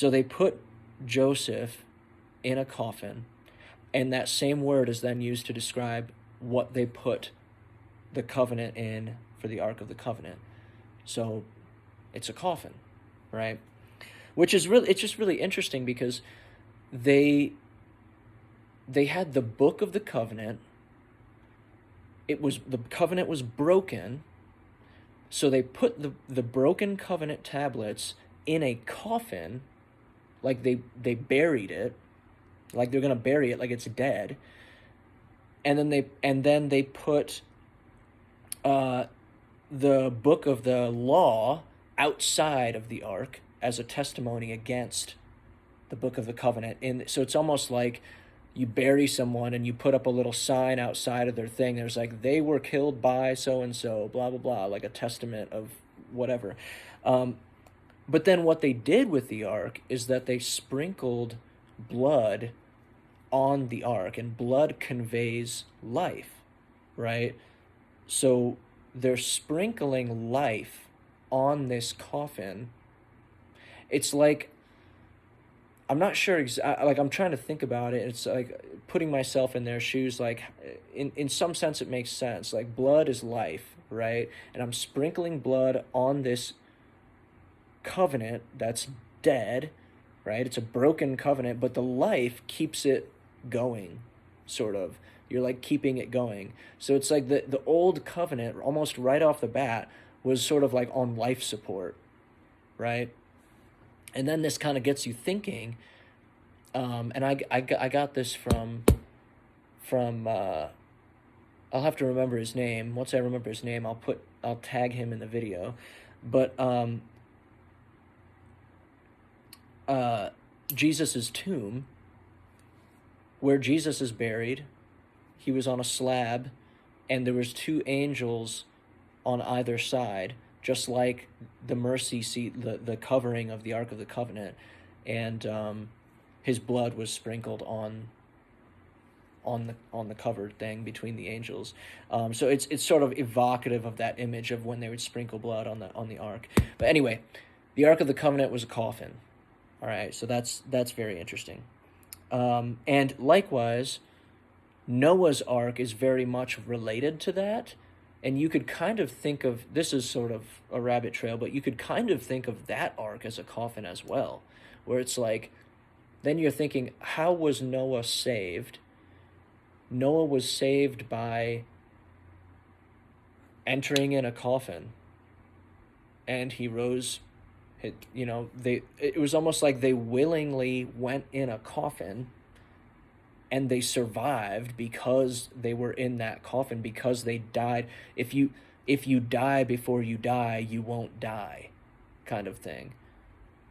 So they put Joseph in a coffin, and that same word is then used to describe what they put the covenant in for the Ark of the Covenant. So it's a coffin, right? Which is really, it's just really interesting because they they had the book of the covenant. The covenant was broken, so they put the broken covenant tablets in a coffin, like they buried it, like they're gonna bury it like it's dead, and then they put the book of the law outside of the ark as a testimony against the book of the covenant. And so it's almost like you bury someone and you put up a little sign outside of their thing. There's like, they were killed by so and so, blah blah blah, like a testament of whatever. But then what they did with the ark is that they sprinkled blood on the ark, and blood conveys life, right? So they're sprinkling life on this coffin. It's like, I'm not sure, like I'm trying to think about it. It's like putting myself in their shoes, like in some sense it makes sense. Like blood is life, right? And I'm sprinkling blood on this covenant that's dead, right? It's a broken covenant, but the life keeps it going, sort of. You're like keeping it going. So it's like the old covenant, almost right off the bat, was sort of like on life support, right? And then this kind of gets you thinking, and I got this from I'll have to remember his name. Once I remember his name, I'll tag him in the video. But Jesus's tomb, where Jesus is buried, he was on a slab, and there was two angels on either side, just like the mercy seat, the covering of the Ark of the Covenant, and his blood was sprinkled on the covered thing between the angels. So it's sort of evocative of that image of when they would sprinkle blood on the ark. But anyway, the Ark of the Covenant was a coffin. All right, so that's very interesting. And likewise, Noah's Ark is very much related to that. And you could kind of think of, this is sort of a rabbit trail, but you could kind of think of that ark as a coffin as well, where it's like, then you're thinking, how was Noah saved? Noah was saved by entering in a coffin, and he rose. It was almost like they willingly went in a coffin, and they survived because they were in that coffin, because they died. If you die before you die, you won't die, kind of thing.